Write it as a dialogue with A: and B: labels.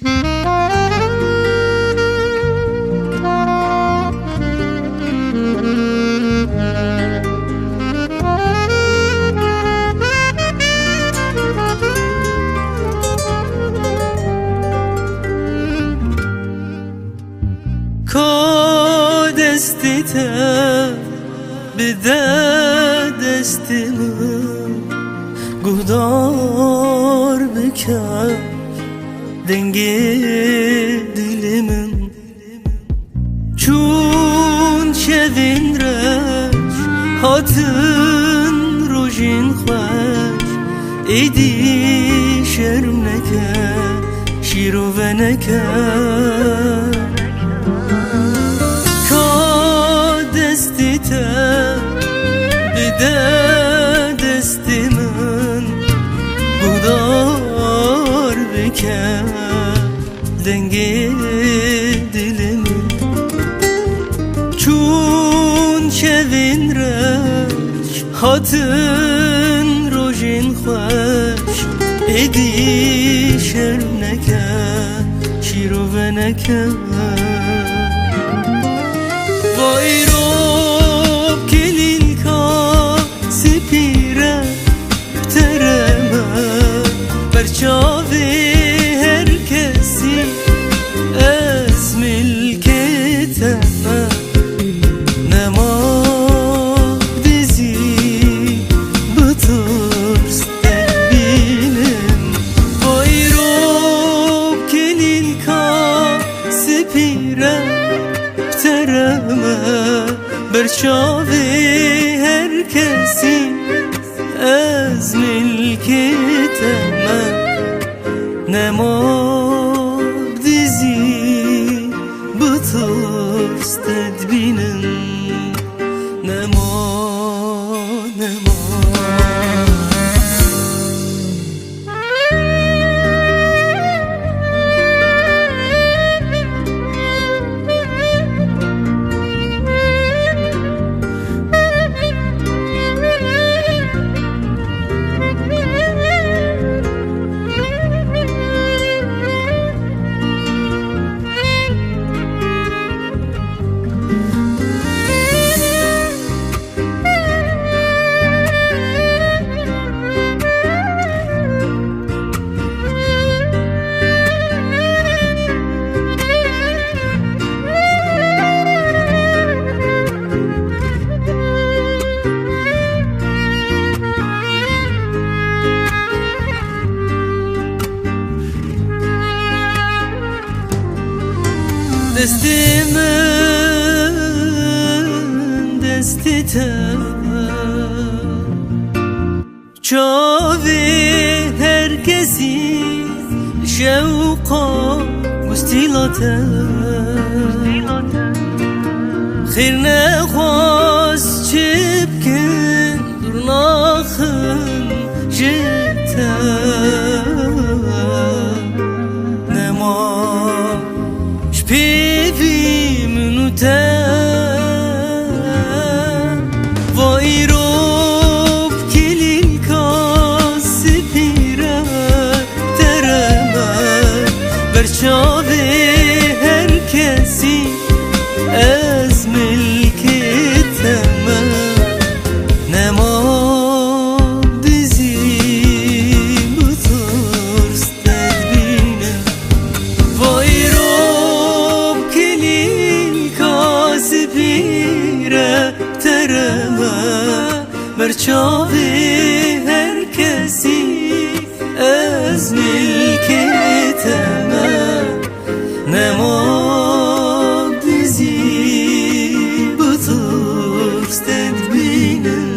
A: که دستیت بده دستیمو گهدار بکن دنگی دلمن چون شدین رش هاتن روژین خوش ایدی شرم نکن شیرو و نکن بده دستی من گودار بکن دنگی دلمن چون شوین رش هاتن روژین خوش ایدی شرم نکن شیرو و نکن وای رو برچاوی هر کسی از ملکتم نما دیزی بترس بینم وای رو کلیل کا سپیره بترمه برچاوی هر کسی از ملکتم نما دیزی بترس تدبینم نما دستی من دستی چاوی هر کسی شوقا گستیلاته خیر نخواست چه بکن درناخن جتا نما شپیوی منو وای رو کلیل کا سپیره ترمه برچاوی هر کسی از ملکتم نما دیزی بترس تدبینم وای رو کلیل کا سپیره ترمه برچاوی هر کسی از ملکتم نما دیزی بترس تدبینم